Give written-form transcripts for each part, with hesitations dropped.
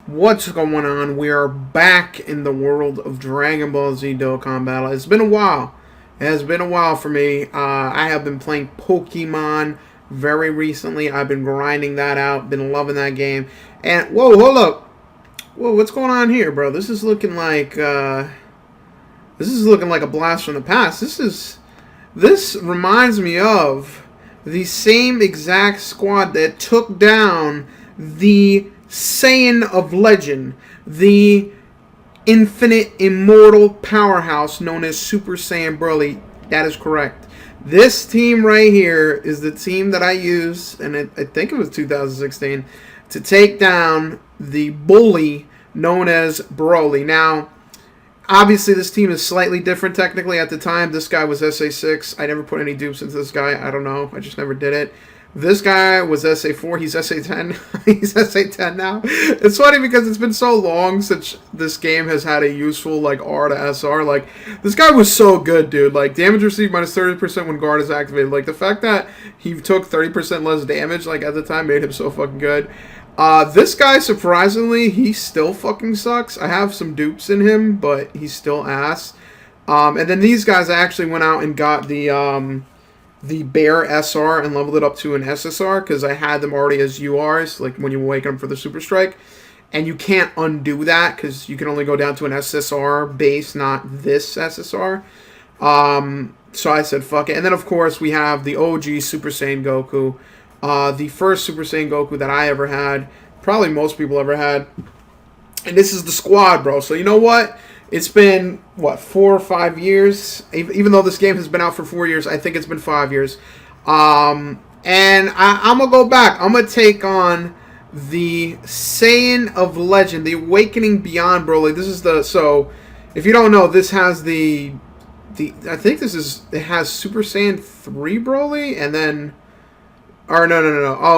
What's going on? We are back in the world of Dragon Ball Z Dokkan Battle. It's been a while. It has been a while for me. I have been playing Pokemon very recently. I've been grinding that out. Been loving that game. And whoa, hold up. Whoa, what's going on here, bro? This is looking like a blast from the past. This reminds me of the same exact squad that took down the Saiyan of Legend, the infinite immortal powerhouse known as Super Saiyan Broly. That is correct. This team right here is the team that I used, and I think it was 2016, to take down the bully known as Broly. Now, obviously, this team is slightly different technically. At the time, this guy was SA6. I never put any dupes into this guy. I don't know. I just never did it. This guy was SA4. He's SA10. He's SA10 now. It's funny because it's been so long since this game has had a useful, like, R to SR. Like, this guy was so good, dude. Like, damage received minus 30% when guard is activated. Like, the fact that he took 30% less damage, like, at the time made him so fucking good. This guy, surprisingly, he still fucking sucks. I have some dupes in him, but he's still ass. And then these guys, I actually went out and got the Bear SR and leveled it up to an SSR because I had them already as URs, like when you awaken them for the Super Strike. And you can't undo that because you can only go down to an SSR base, not this SSR. So I said, fuck it. And then, of course, we have the OG Super Saiyan Goku. The first Super Saiyan Goku that I ever had. Probably most people ever had. And this is the squad, bro. So you know what? It's been, what, 4 or 5 years? Even though this game has been out for 4 years, I think it's been 5 years. And I'm going to go back. I'm going to take on the Saiyan of Legend, the Awakening Beyond Broly. This is the, so, if you don't know, this has I think it has Super Saiyan 3 Broly, and then, or no.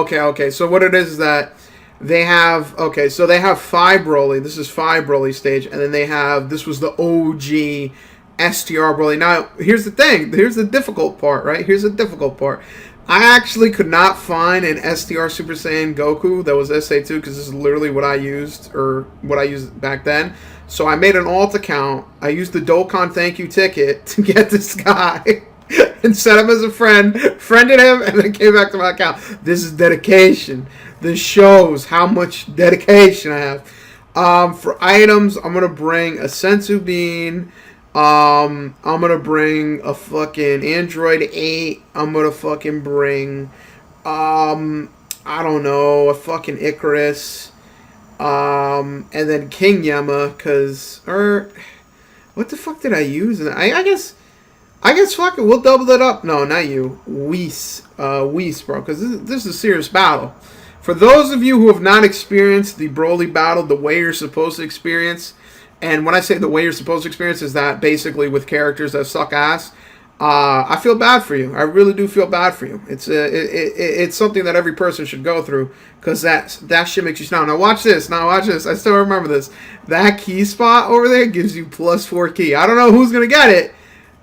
Okay. So what it is that they have, so they have 5 Broly. This is 5 Broly stage. And then this was the OG STR Broly. Now, here's the thing. Here's the difficult part, right? Here's the difficult part. I actually could not find an STR Super Saiyan Goku that was SA2 because this is literally what I used, or what I used back then. So I made an alt account. I used the Dokkan thank you ticket to get this guy and set him as a friend, friended him, and then came back to my account. This is dedication. This shows how much dedication I have. For items, I'm going to bring a Sensu Bean. I'm going to bring a fucking Android 8. I'm going to fucking bring, I don't know, a fucking Icarus. And then King Yama, what the fuck did I use? I guess fuck it, we'll double it up. No, not you. Whis, bro, because this is a serious battle. For those of you who have not experienced the Broly battle the way you're supposed to experience, and when I say the way you're supposed to experience is that basically with characters that suck ass, I feel bad for you. I really do feel bad for you. It's something that every person should go through because that shit makes you snap. Now watch this. I still remember this. That key spot over there gives you +4 key. I don't know who's going to get it.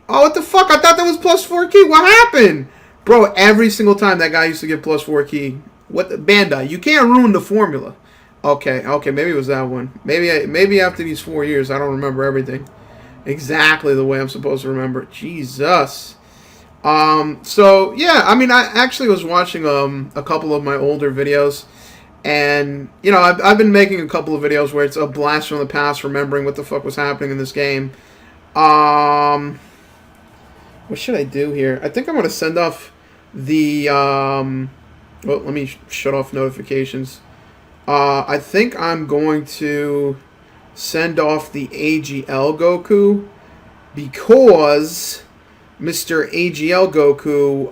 Oh, what the fuck? I thought that was +4 key. What happened? Bro, every single time that guy used to get +4 key. What the Bandai? You can't ruin the formula. Okay, maybe it was that one. Maybe after these 4 years, I don't remember everything exactly the way I'm supposed to remember it. Jesus. So yeah, I mean, I actually was watching a couple of my older videos, and you know, I've been making a couple of videos where it's a blast from the past, remembering what the fuck was happening in this game. What should I do here? I think I'm gonna send off the well, let me shut off notifications. I think I'm going to send off the AGL Goku because Mr. AGL Goku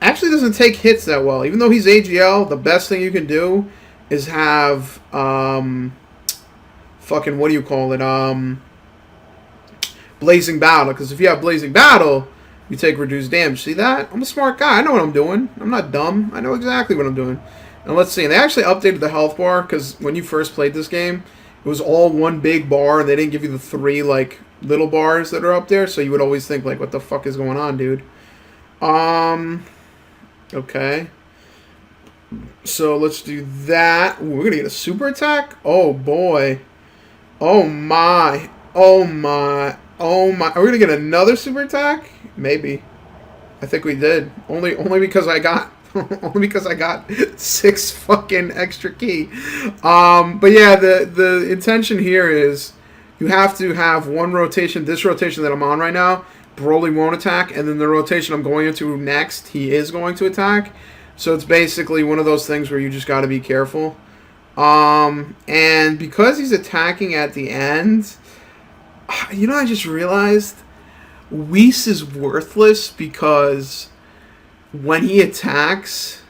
actually doesn't take hits that well. Even though he's AGL, the best thing you can do is have fucking, what do you call it? Blazing Battle. Because if you have Blazing Battle, you take reduced damage. See that? I'm a smart guy. I know what I'm doing. I'm not dumb. I know exactly what I'm doing. And let's see. They actually updated the health bar because when you first played this game, it was all one big bar, and they didn't give you the 3 like little bars that are up there. So you would always think like, what the fuck is going on, dude? Okay. So let's do that. Ooh, we're gonna get a super attack. Oh boy. Oh my. Oh my. Oh my. Are we gonna get another super attack? Maybe. I think we did. Only because I got only because I got 6 fucking extra key. But yeah, the intention here is you have to have one rotation. This rotation that I'm on right now, Broly won't attack, and then the rotation I'm going into next, he is going to attack. So it's basically one of those things where you just got to be careful. And because he's attacking at the end, I just realized Whis is worthless because when he attacks,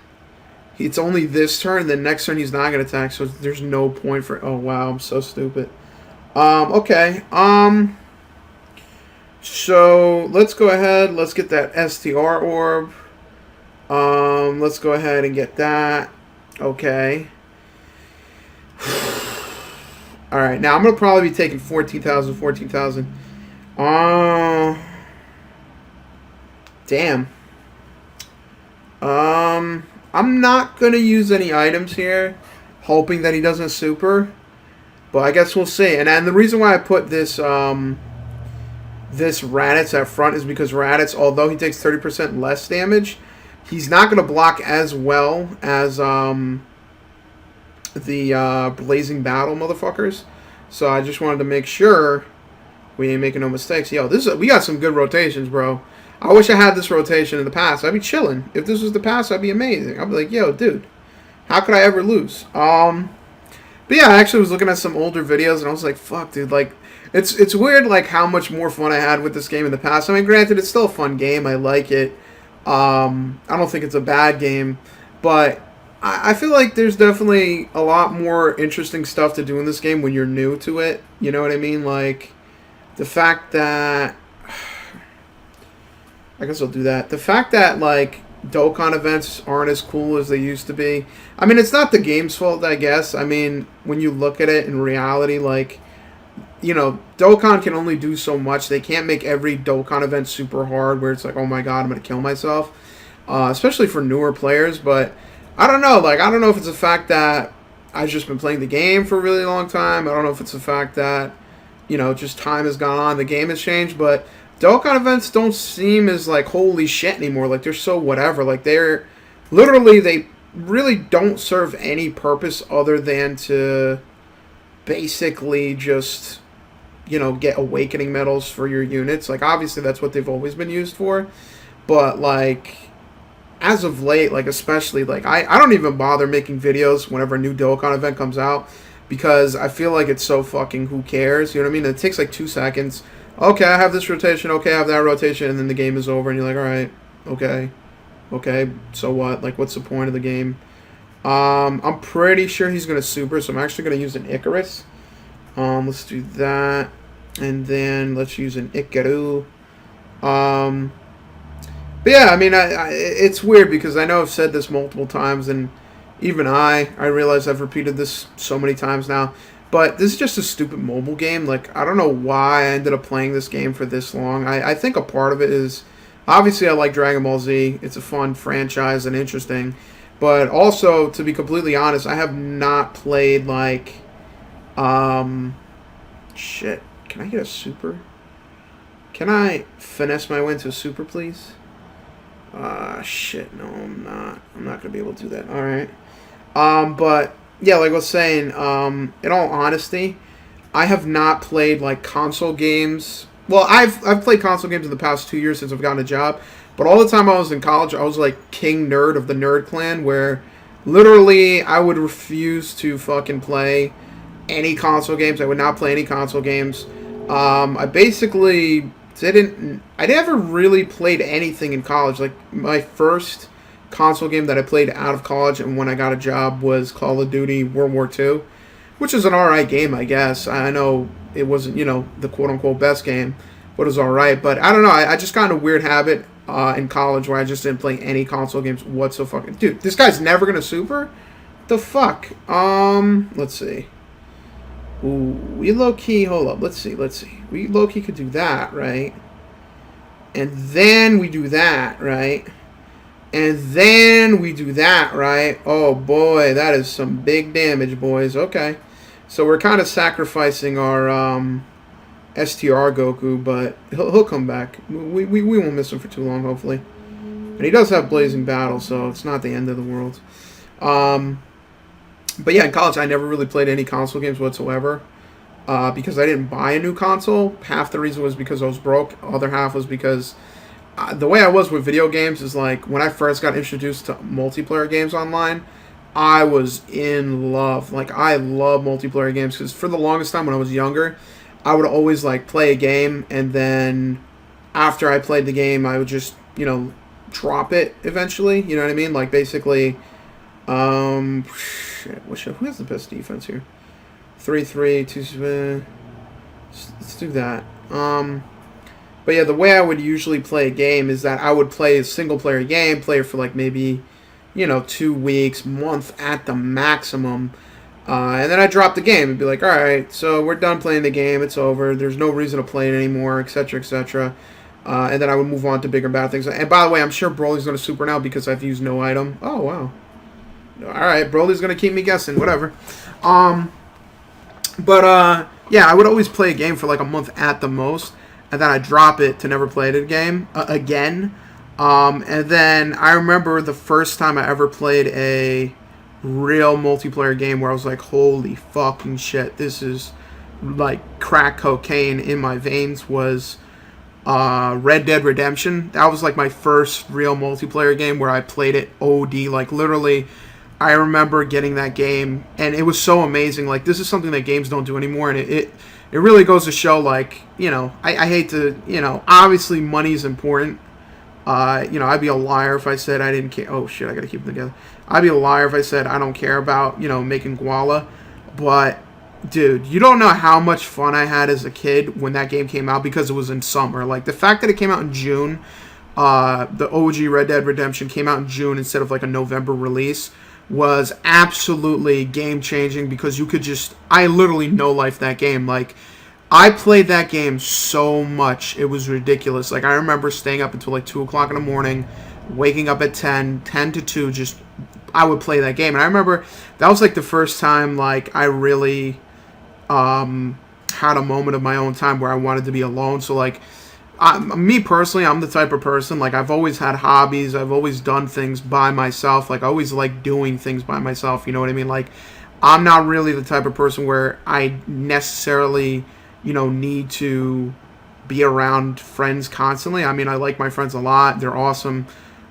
it's only this turn. Then next turn he's not gonna attack, so there's no point for. Oh wow, I'm so stupid. Okay. So let's go ahead. Let's get that STR orb. Let's go ahead and get that. Okay. All right. Now I'm gonna probably be taking 14,000. 14,000. Damn. I'm not gonna use any items here, hoping that he doesn't super. But I guess we'll see. And the reason why I put this this Raditz at front is because Raditz, although he takes 30% less damage, he's not gonna block as well as the Blazing Battle motherfuckers. So I just wanted to make sure we ain't making no mistakes. Yo, we got some good rotations, bro. I wish I had this rotation in the past. I'd be chilling. If this was the past, I'd be amazing. I'd be like, yo, dude, how could I ever lose? But yeah, I actually was looking at some older videos, and I was like, fuck, dude, like, it's weird, like, how much more fun I had with this game in the past. I mean, granted, it's still a fun game. I like it. I don't think it's a bad game, but I feel like there's definitely a lot more interesting stuff to do in this game when you're new to it. You know what I mean? Like, the fact that... I guess I'll do that. The fact that, like, Dokkan events aren't as cool as they used to be. I mean, it's not the game's fault, I guess. I mean, when you look at it in reality, like, Dokkan can only do so much. They can't make every Dokkan event super hard where it's like, oh my god, I'm going to kill myself. Especially for newer players. But, I don't know. Like, I don't know if it's the fact that I've just been playing the game for a really long time. I don't know if it's the fact that, just time has gone on. The game has changed, but... Dokkan events don't seem as, like, holy shit anymore. Like, they're so whatever. Like, they're... Literally, they really don't serve any purpose other than to basically just, get awakening medals for your units. Like, obviously, that's what they've always been used for. But, like, as of late, like, especially, like, I don't even bother making videos whenever a new Dokkan event comes out because I feel like it's so fucking who cares. You know what I mean? It takes, like, 2 seconds. Okay, I have this rotation, okay, I have that rotation, and then the game is over, and you're like, alright, okay, so what? Like, what's the point of the game? I'm pretty sure he's going to super, so I'm actually going to use an Icarus. Let's do that, and then let's use an Ikaru. But yeah, I mean, it's weird, because I know I've said this multiple times, and even I realize I've repeated this so many times now. But this is just a stupid mobile game. Like, I don't know why I ended up playing this game for this long. I think a part of it is, obviously I like Dragon Ball Z. It's a fun franchise and interesting. But also, to be completely honest, I have not played, like, shit. Can I get a super? Can I finesse my way into a super, please? Shit, no, I'm not. I'm not going to be able to do that. Alright. But... yeah, like I was saying, in all honesty, I have not played, like, console games. Well, I've played console games in the past 2 years since I've gotten a job. But all the time I was in college, I was, like, king nerd of the nerd clan, where literally I would refuse to fucking play any console games. I would not play any console games. I basically didn't... I never really played anything in college. Like, my first... console game that I played out of college and when I got a job was Call of Duty World War II, which is an alright game, I guess. I know it wasn't, the quote-unquote best game, but it was alright. But I don't know, I just got in a weird habit in college where I just didn't play any console games whatsoever. Dude, this guy's never gonna super? The fuck? Let's see. Ooh, we low-key, hold up, let's see. We low-key could do that, right? And then we do that, right? And then we do that, right? Oh boy, that is some big damage, boys. Okay. So we're kind of sacrificing our STR Goku, but he'll come back. We won't miss him for too long, hopefully. And he does have Blazing Battle, so it's not the end of the world. But yeah, in college, I never really played any console games whatsoever because I didn't buy a new console. Half the reason was because I was broke. Other half was because the way I was with video games is like when I first got introduced to multiplayer games online, I was in love. Like, I love multiplayer games because for the longest time when I was younger, I would always like play a game, and then after I played the game, I would just, drop it eventually. You know what I mean? Like, basically, shit, who has the best defense here? 3-3, 2. Let's do that. But yeah, the way I would usually play a game is that I would play a single player game, play it for like maybe, 2 weeks, month at the maximum. And then I drop the game and be like, all right, so we're done playing the game. It's over. There's no reason to play it anymore, etc., etc. And then I would move on to bigger and better things. And by the way, I'm sure Broly's going to super now because I've used no item. Oh, wow. All right, Broly's going to keep me guessing. Whatever. But yeah, I would always play a game for like a month at the most. And then I drop it to never play it again. And then I remember the first time I ever played a real multiplayer game where I was like, holy fucking shit, this is like crack cocaine in my veins, was Red Dead Redemption. That was like my first real multiplayer game where I played it OD. Like, literally, I remember getting that game and it was so amazing. Like, this is something that games don't do anymore, and it really goes to show, like, I hate to, obviously money's important. I'd be a liar if I said I didn't care. Oh shit, I gotta keep them together. I'd be a liar if I said I don't care about, making guala. But, dude, you don't know how much fun I had as a kid when that game came out because it was in summer. Like, the fact that it came out in June, the OG Red Dead Redemption came out in June instead of like a November release, was absolutely game-changing because you could just... I literally no-life that game. Like, I played that game so much, it was ridiculous. Like, I remember staying up until like 2 o'clock in the morning, waking up at 10 to 2, just... I would play that game. And I remember that was like the first time, like, I really had a moment of my own time where I wanted to be alone. So, like, me personally, I'm the type of person, like, I've always had hobbies. I've always done things by myself. Like, I always like doing things by myself. You know what I mean? Like, I'm not really the type of person where I necessarily, need to be around friends constantly. I mean, I like my friends a lot. They're awesome.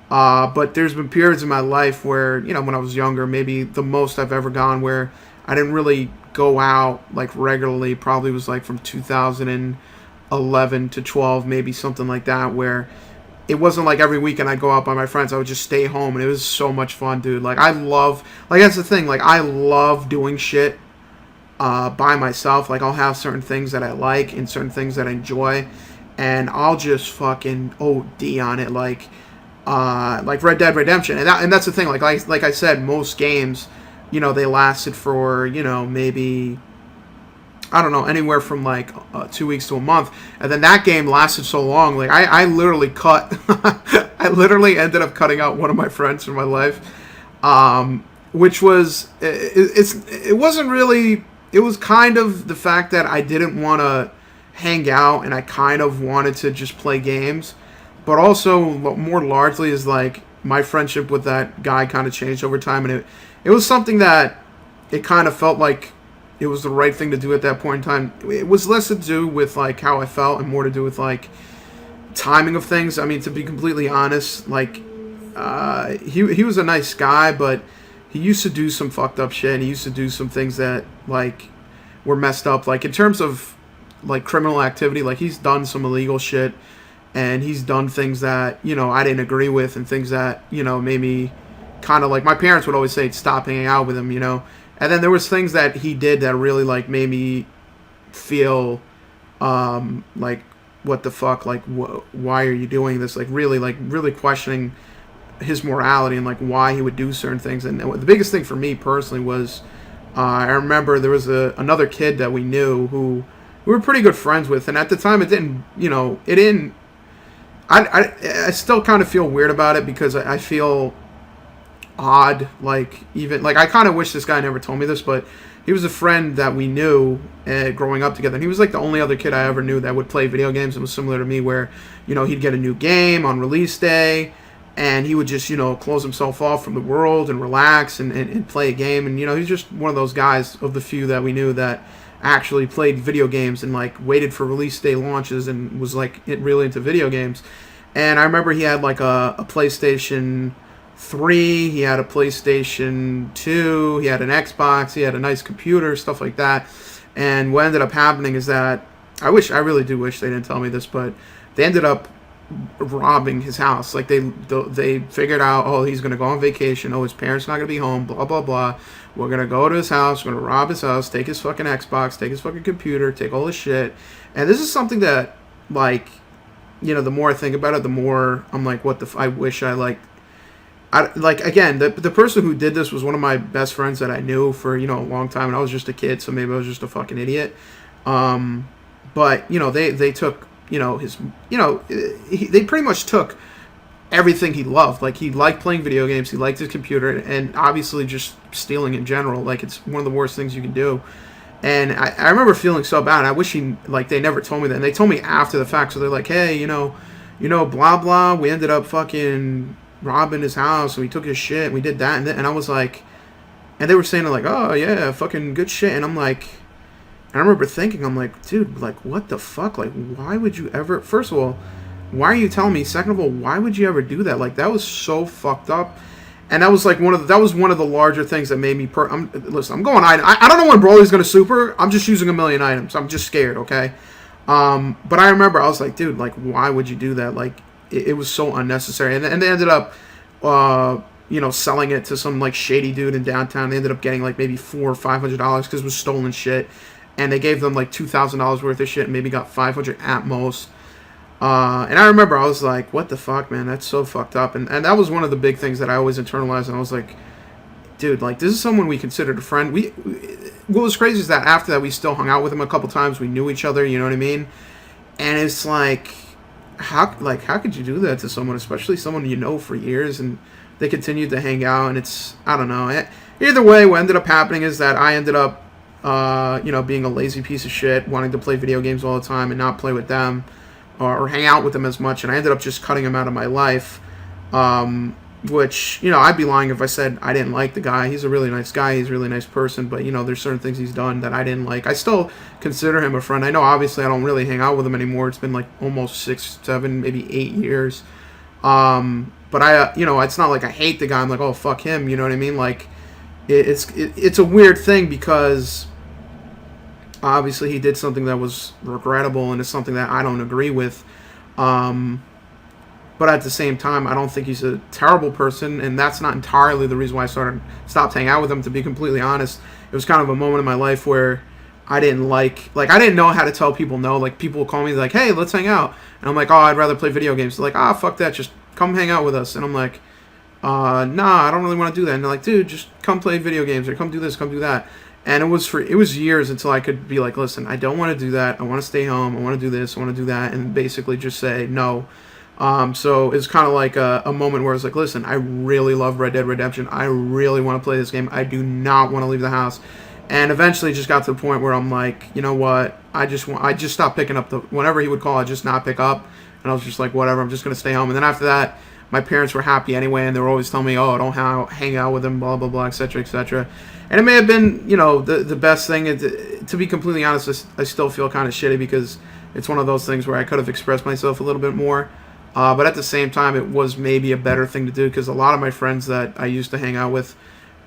But there's been periods in my life where, when I was younger, maybe the most I've ever gone where I didn't really go out, like, regularly, probably was, like, from 2011 to 12, maybe something like that, where it wasn't like every weekend I'd go out by my friends. I would just stay home, and it was so much fun, dude. Like, that's the thing, like, I love doing shit by myself. Like, I'll have certain things that I like and certain things that I enjoy, and I'll just fucking OD on it, like Red Dead Redemption. And that's the thing, like I said, most games, they lasted for, maybe, I don't know, anywhere from like 2 weeks to a month. And then that game lasted so long, like I literally I literally ended up cutting out one of my friends from my life, which was, it wasn't really, it was kind of the fact that I didn't want to hang out and I kind of wanted to just play games. But also, more largely, is like my friendship with that guy kind of changed over time, and it was something that it kind of felt like it was the right thing to do at that point in time. It was less to do with like how I felt and more to do with like timing of things. I mean, to be completely honest, like he was a nice guy, but he used to do some fucked up shit. And he used to do some things that like were messed up, like in terms of like criminal activity. Like, he's done some illegal shit. And he's done things that, I didn't agree with, and things that, made me kind of like, my parents would always say, stop hanging out with him, And then there was things that he did that really, like, made me feel, like, what the fuck, like, why are you doing this? Like, really questioning his morality and, like, why he would do certain things. And the biggest thing for me personally was, I remember there was another kid that we knew who we were pretty good friends with. And at the time, it didn't I still kind of feel weird about it because I feel odd. Like, even like, I kind of wish this guy never told me this, but he was a friend that we knew growing up together, and he was like the only other kid I ever knew that would play video games. It was similar to me, where he'd get a new game on release day, and he would just close himself off from the world and relax and play a game. And he's just one of those guys of the few that we knew that actually played video games and like waited for release day launches and was like really into video games. And I remember he had like a PlayStation 3, he had a PlayStation 2, he had an Xbox, he had a nice computer, stuff like that. And what ended up happening is that I really do wish they didn't tell me this, but they ended up robbing his house. Like, they figured out, oh, he's gonna go on vacation, oh, his parents not gonna be home, blah blah blah. We're gonna go to his house, we're gonna rob his house, take his fucking Xbox, take his fucking computer, take all his shit. And this is something that, like, the more I think about it, the more I'm like, what the I wish I like, again, the person who did this was one of my best friends that I knew for, a long time, and I was just a kid, so maybe I was just a fucking idiot. But, they took, they pretty much took everything he loved. Like, he liked playing video games, he liked his computer, and obviously just stealing in general. Like, it's one of the worst things you can do. And I remember feeling so bad, and I wish they never told me that. And they told me after the fact, so they're like, hey, blah, blah, we ended up fucking robbing his house, and we took his shit, and we did that, and I was like, and they were saying like, oh yeah, fucking good shit, and I'm like, and I remember thinking, I'm like, dude, like, what the fuck, like, why would you ever, first of all, why are you telling me, second of all, why would you ever do that? Like, that was so fucked up. And that was like one of the larger things that made me listen, I'm going, I don't know when Broly's gonna super, I'm just using a million items, I'm just scared, okay? But I remember I was like, dude, like, why would you do that? Like, it was so unnecessary. And they ended up, selling it to some, like, shady dude in downtown. They ended up getting, like, maybe $400 or $500 because it was stolen shit. And they gave them, like, $2,000 worth of shit and maybe got $500 at most. And I remember I was like, what the fuck, man? That's so fucked up. And that was one of the big things that I always internalized. And I was like, dude, like, this is someone we considered a friend. What was crazy is that after that, we still hung out with him a couple times. We knew each other, you know what I mean? And it's like, how could you do that to someone, especially someone you know for years, and they continued to hang out, and it's, I don't know. Either way, what ended up happening is that I ended up, being a lazy piece of shit, wanting to play video games all the time and not play with them or hang out with them as much, and I ended up just cutting him out of my life, which, I'd be lying if I said I didn't like the guy. He's a really nice guy, he's a really nice person, but, there's certain things he's done that I didn't like. I still consider him a friend. I know, obviously, I don't really hang out with him anymore. It's been, like, almost 6, 7, maybe 8 years. But it's not like I hate the guy. I'm like, oh, fuck him, you know what I mean? Like, it's a weird thing because obviously he did something that was regrettable, and it's something that I don't agree with. But at the same time, I don't think he's a terrible person, and that's not entirely the reason why I stopped hanging out with him, to be completely honest. It was kind of a moment in my life where I didn't I didn't know how to tell people no. Like, people would call me, like, hey, let's hang out. And I'm like, oh, I'd rather play video games. They're like, fuck that, just come hang out with us. And I'm like, nah, I don't really want to do that. And they're like, dude, just come play video games, or come do this, come do that. And it was years until I could be like, listen, I don't want to do that. I want to stay home. I want to do this. I want to do that. And basically just say no. So it's kind of like a moment where it's like, listen, I really love Red Dead Redemption. I really want to play this game. I do not want to leave the house. And eventually just got to the point where I'm like, you know what? I just stopped picking up whenever he would call, I just not pick up. And I was just like, whatever, I'm just going to stay home. And then after that, my parents were happy anyway, and they were always telling me, oh, don't hang out with him, blah, blah, blah, etc., etc. And it may have been, the best thing. To be completely honest, I still feel kind of shitty because it's one of those things where I could have expressed myself a little bit more. But at the same time, it was maybe a better thing to do because a lot of my friends that I used to hang out with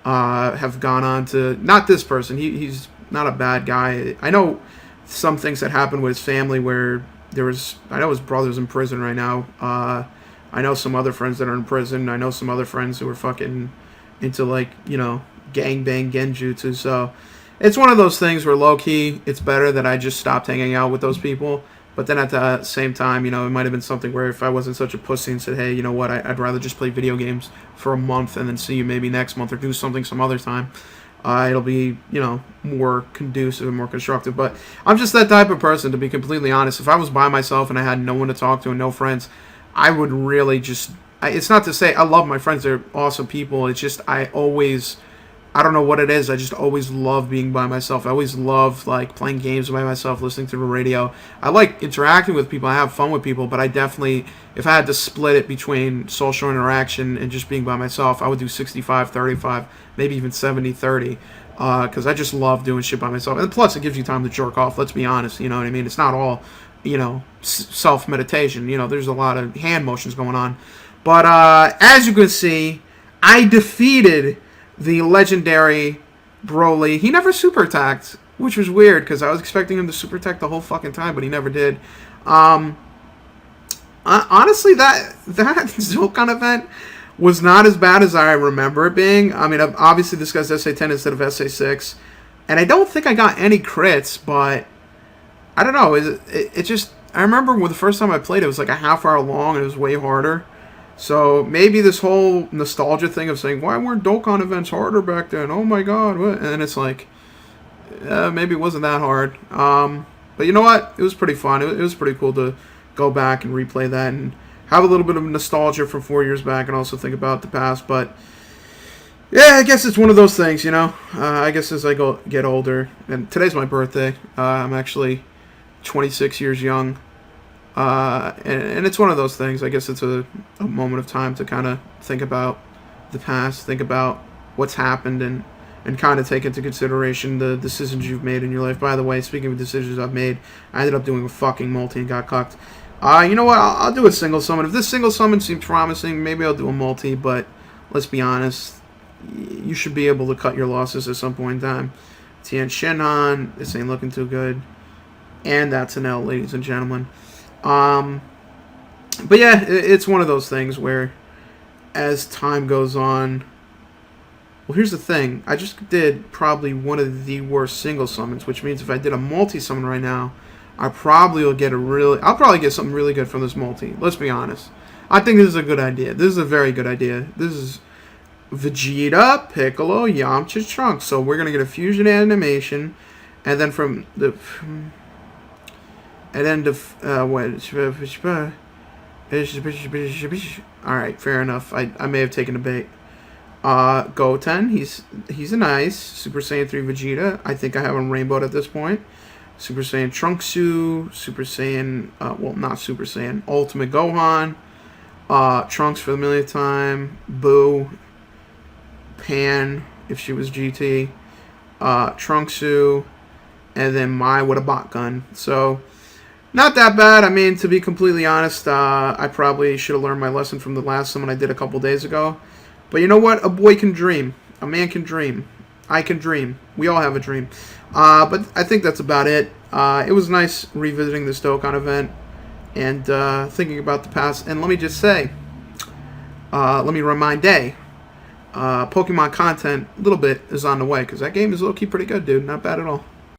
have gone on to, not this person, he's not a bad guy. I know some things that happened with his family where I know his brother's in prison right now. I know some other friends that are in prison. I know some other friends who are fucking into, like, gangbang genjutsu. So it's one of those things where low-key, it's better that I just stopped hanging out with those people. But then at the same time, it might have been something where if I wasn't such a pussy and said, hey, you know what, I'd rather just play video games for a month and then see you maybe next month or do something some other time, it'll be, more conducive and more constructive. But I'm just that type of person, to be completely honest. If I was by myself and I had no one to talk to and no friends, I would really just... it's not to say I love my friends. They're awesome people. It's just I don't know what it is. I just always love being by myself. I always love like playing games by myself, listening to the radio. I like interacting with people. I have fun with people, but I definitely, if I had to split it between social interaction and just being by myself, I would do 65-35, maybe even 70-30, because I just love doing shit by myself. And plus, it gives you time to jerk off. Let's be honest. You know what I mean? It's not all, self-meditation. There's a lot of hand motions going on. But as you can see, I defeated the legendary Broly. He never super attacked, which was weird because I was expecting him to super attack the whole fucking time, but he never did. Honestly, that Dokkan event was not as bad as I remember it being. I mean, obviously this guy's SA10 instead of SA6, and I don't think I got any crits, but I don't know. It just... I remember when the first time I played it was like a half hour long and it was way harder. So maybe this whole nostalgia thing of saying, why weren't Dokkan events harder back then? Oh my god. What? And it's like, maybe it wasn't that hard. But you know what? It was pretty fun. It was pretty cool to go back and replay that and have a little bit of nostalgia from 4 years back and also think about the past. But yeah, I guess it's one of those things, I guess as I get older, and today's my birthday. I'm actually 26 years young. And it's one of those things. I guess it's a moment of time to kind of think about the past, think about what's happened, and kind of take into consideration the decisions you've made in your life. By the way, speaking of decisions I've made, I ended up doing a fucking multi and got cucked. You know what? I'll do a single summon. If this single summon seems promising, maybe I'll do a multi, but let's be honest. You should be able to cut your losses at some point in time. Tien Shinhan, this ain't looking too good. And that's an L, ladies and gentlemen. But yeah, it's one of those things where as time goes on... Well, here's the thing. I just did probably one of the worst single summons, which means if I did a multi-summon right now, I'll probably get something really good from this multi. Let's be honest. I think this is a good idea. This is a very good idea. This is Vegeta, Piccolo, Yamcha, Trunks. So we're going to get a fusion animation, and then from the... And then alright, fair enough. I may have taken a bait. Goten, he's a nice Super Saiyan 3 Vegeta. I think I have him rainbowed at this point. Super Saiyan Trunksu, Super Saiyan, well, not Super Saiyan, Ultimate Gohan, Trunks for the millionth time, Boo, Pan, if she was GT, Trunksu, and then Mai with a bot gun. So... not that bad. I mean, to be completely honest, I probably should have learned my lesson from the last summon I did a couple days ago. But you know what? A boy can dream. A man can dream. I can dream. We all have a dream. But I think that's about it. It was nice revisiting this Dokkan event and thinking about the past. And let me just say, let me remind Day, Pokemon content, a little bit, is on the way. Because that game is low-key pretty good, dude. Not bad at all.